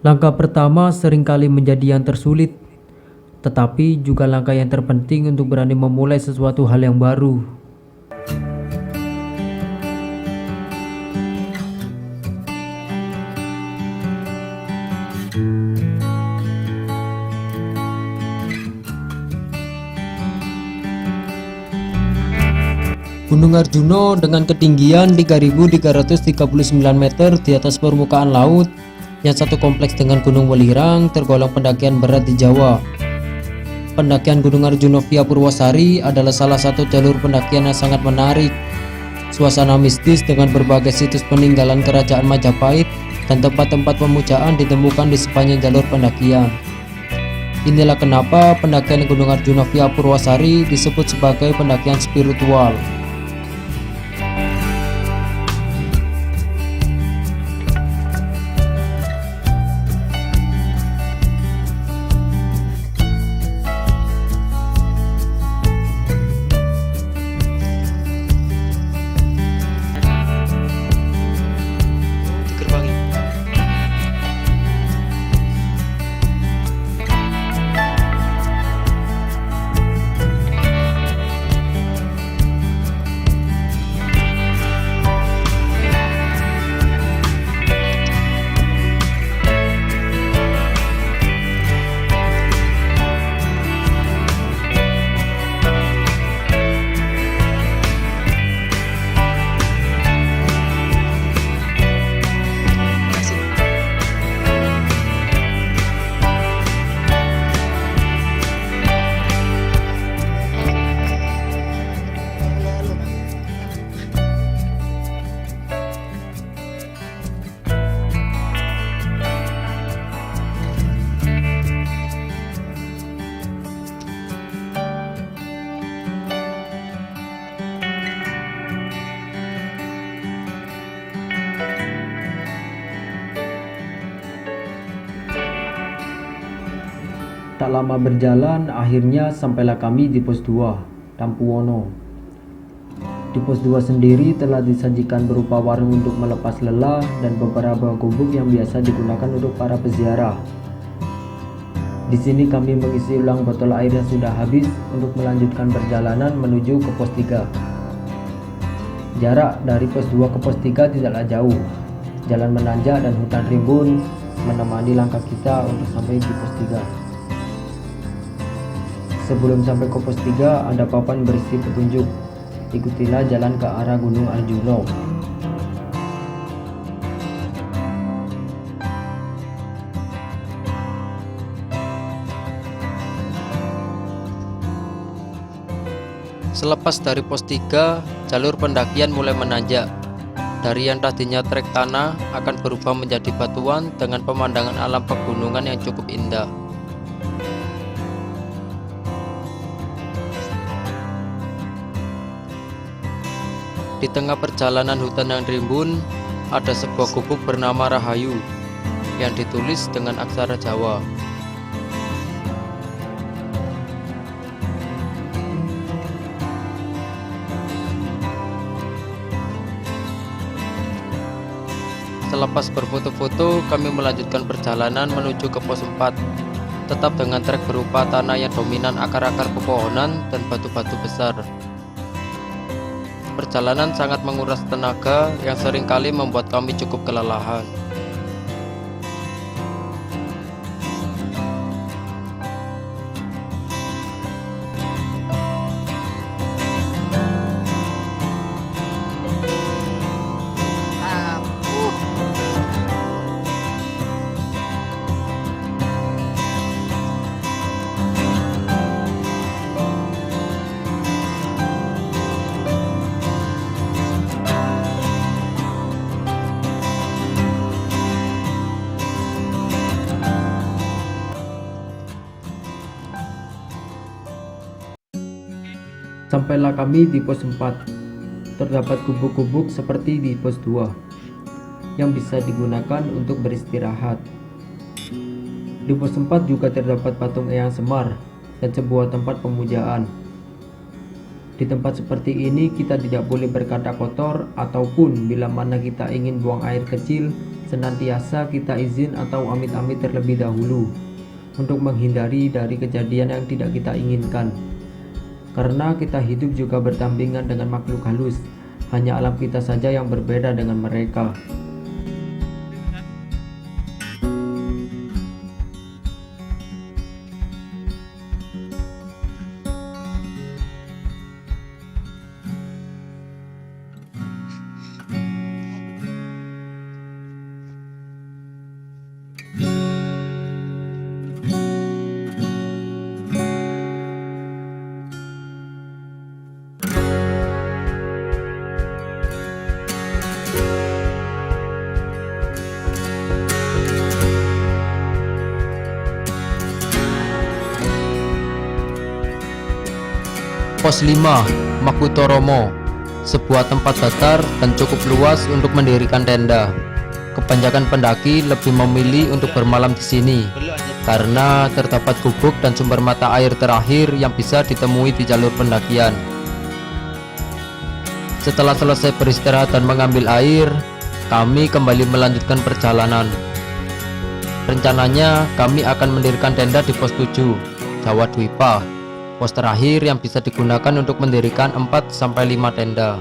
Langkah pertama seringkali menjadi yang tersulit, tetapi juga langkah yang terpenting untuk berani memulai sesuatu hal yang baru. Gunung Arjuna dengan ketinggian 3.339 meter di atas permukaan laut, yang satu kompleks dengan Gunung Welirang, tergolong pendakian berat di Jawa. Pendakian Gunung Arjuna via Purwosari adalah salah satu jalur pendakian yang sangat menarik. Suasana mistis dengan berbagai situs peninggalan kerajaan Majapahit dan tempat-tempat pemujaan ditemukan di sepanjang jalur pendakian. Inilah kenapa pendakian Gunung Arjuna via Purwosari disebut sebagai pendakian spiritual. Tak lama berjalan, akhirnya sampailah kami di pos 2, Tampuwono. Di pos 2 sendiri telah disajikan berupa warung untuk melepas lelah dan beberapa gubuk yang biasa digunakan untuk para peziarah. Di sini kami mengisi ulang botol air yang sudah habis untuk melanjutkan perjalanan menuju ke pos 3. Jarak dari pos 2 ke pos 3 tidaklah jauh. Jalan menanjak dan hutan rimbun menemani langkah kita untuk sampai di pos 3. Sebelum sampai ke pos 3, ada papan berisi petunjuk. Ikutilah jalan ke arah Gunung Arjuna. Selepas dari pos 3, jalur pendakian mulai menanjak. Dari yang tadinya trek tanah akan berubah menjadi batuan dengan pemandangan alam pegunungan yang cukup indah. Di tengah perjalanan hutan yang rimbun, ada sebuah gubuk bernama Rahayu yang ditulis dengan aksara Jawa. Selepas berfoto-foto, kami melanjutkan perjalanan menuju ke pos 4, tetap dengan trek berupa tanah yang dominan akar-akar pepohonan dan batu-batu besar. Perjalanan sangat menguras tenaga yang seringkali membuat kami cukup kelelahan. Sampailah kami di pos 4. Terdapat gubuk-gubuk seperti di pos 2 yang bisa digunakan untuk beristirahat. Di pos 4 juga terdapat patung Eyang Semar dan sebuah tempat pemujaan. Di tempat seperti ini kita tidak boleh berkata kotor, ataupun bila mana kita ingin buang air kecil, senantiasa kita izin atau amit-amit terlebih dahulu untuk menghindari dari kejadian yang tidak kita inginkan. Karena kita hidup juga berdampingan dengan makhluk halus, hanya alam kita saja yang berbeda dengan mereka. Pos 5, Makutoromo, sebuah tempat datar dan cukup luas untuk mendirikan tenda. Kebanyakan pendaki lebih memilih untuk bermalam di sini karena terdapat gubuk dan sumber mata air terakhir yang bisa ditemui di jalur pendakian. Setelah selesai beristirahat dan mengambil air, kami kembali melanjutkan perjalanan. Rencananya kami akan mendirikan tenda di pos 7, Jawa Dwipa, pos terakhir yang bisa digunakan untuk mendirikan 4-5 tenda.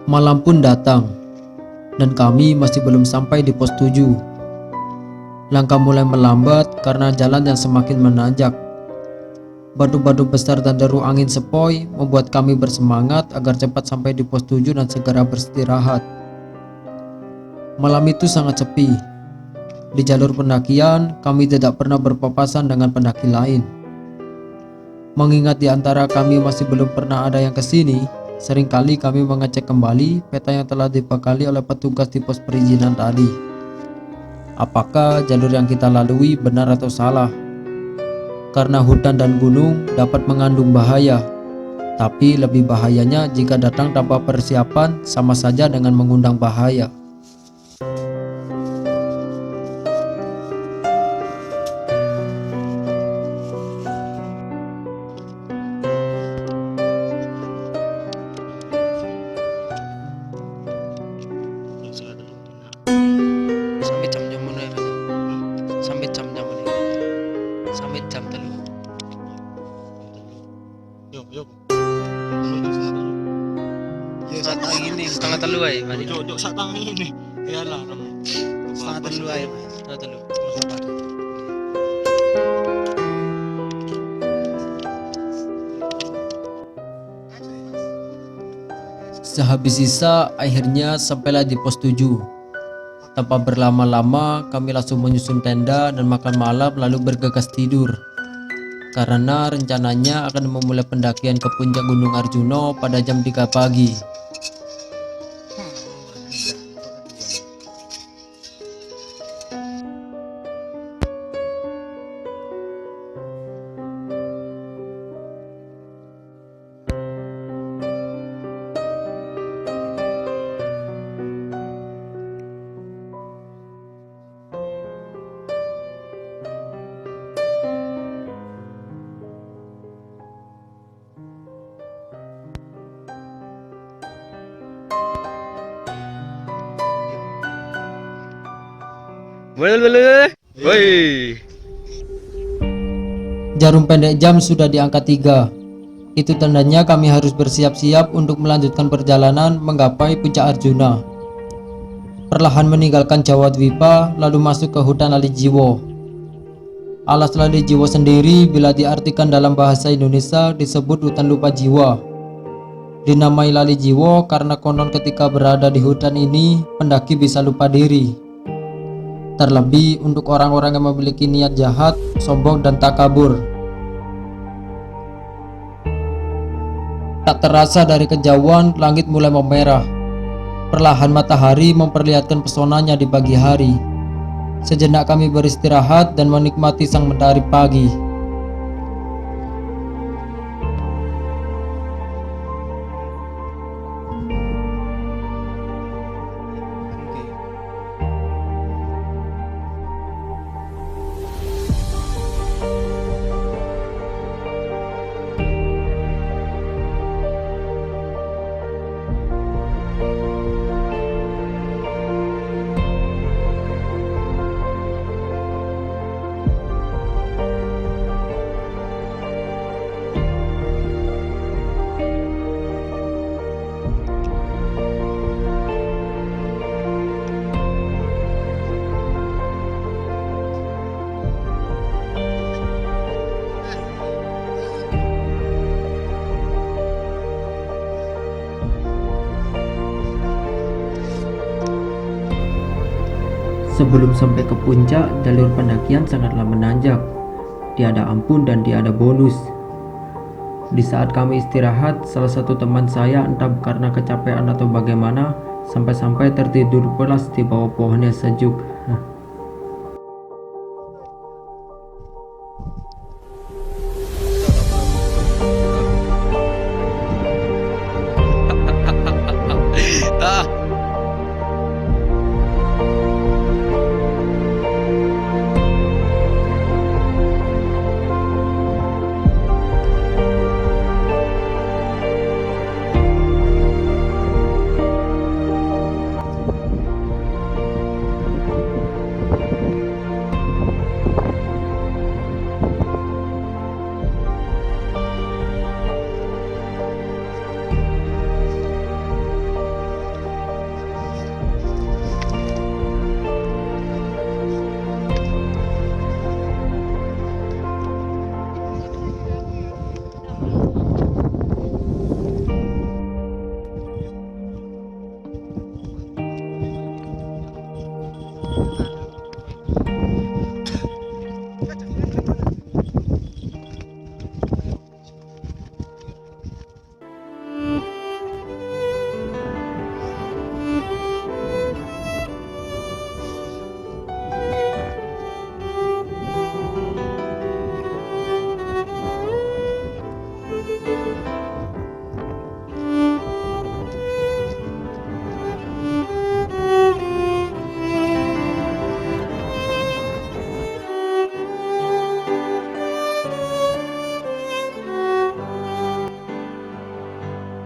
Malam pun datang, dan kami masih belum sampai di pos 7. Langkah mulai melambat karena jalan yang semakin menanjak. Batu-batu besar dan deru angin sepoi membuat kami bersemangat agar cepat sampai di pos 7 dan segera beristirahat. Malam itu sangat sepi. Di jalur pendakian, kami tidak pernah berpapasan dengan pendaki lain. Mengingat di antara kami masih belum pernah ada yang kesini, seringkali kami mengecek kembali peta yang telah dibekali oleh petugas di pos perizinan tadi. Apakah jalur yang kita lalui benar atau salah? Karena hutan dan gunung dapat mengandung bahaya, tapi lebih bahayanya jika datang tanpa persiapan, sama saja dengan mengundang bahaya. Sampai jam mana ya? Sampai jam mana? Sampai jam telu. Yuk. Ya sak tangan ini setengah telu ae, Mas. Yuk sak tangan ini. Iyalah. Setengah telu ae, Mas. Setengah telu. Sehabis sisa, akhirnya sampailah di pos 7. Tanpa berlama-lama, kami langsung menyusun tenda dan makan malam lalu bergegas tidur. Karena rencananya akan memulai pendakian ke puncak Gunung Arjuno pada jam 3 pagi. Boleh. Woi. Jarum pendek jam sudah di angka 3. Itu tandanya kami harus bersiap-siap untuk melanjutkan perjalanan menggapai puncak Arjuna. Perlahan meninggalkan Jawa Dwipa lalu masuk ke hutan Lali Jiwo. Alas Lali Jiwo sendiri bila diartikan dalam bahasa Indonesia disebut hutan lupa jiwa. Dinamai Lali Jiwo karena konon ketika berada di hutan ini pendaki bisa lupa diri. Terlebih untuk orang-orang yang memiliki niat jahat, sombong dan takabur. Tak terasa dari kejauhan langit mulai memerah. Perlahan matahari memperlihatkan pesonanya di pagi hari. Sejenak kami beristirahat dan menikmati sang mentari pagi. Sebelum sampai ke puncak, jalur pendakian sangatlah menanjak. Tiada ampun dan tiada bonus. Di saat kami istirahat, salah satu teman saya entah karena kecapean atau bagaimana, sampai-sampai tertidur pulas di bawah pohon yang sejuk.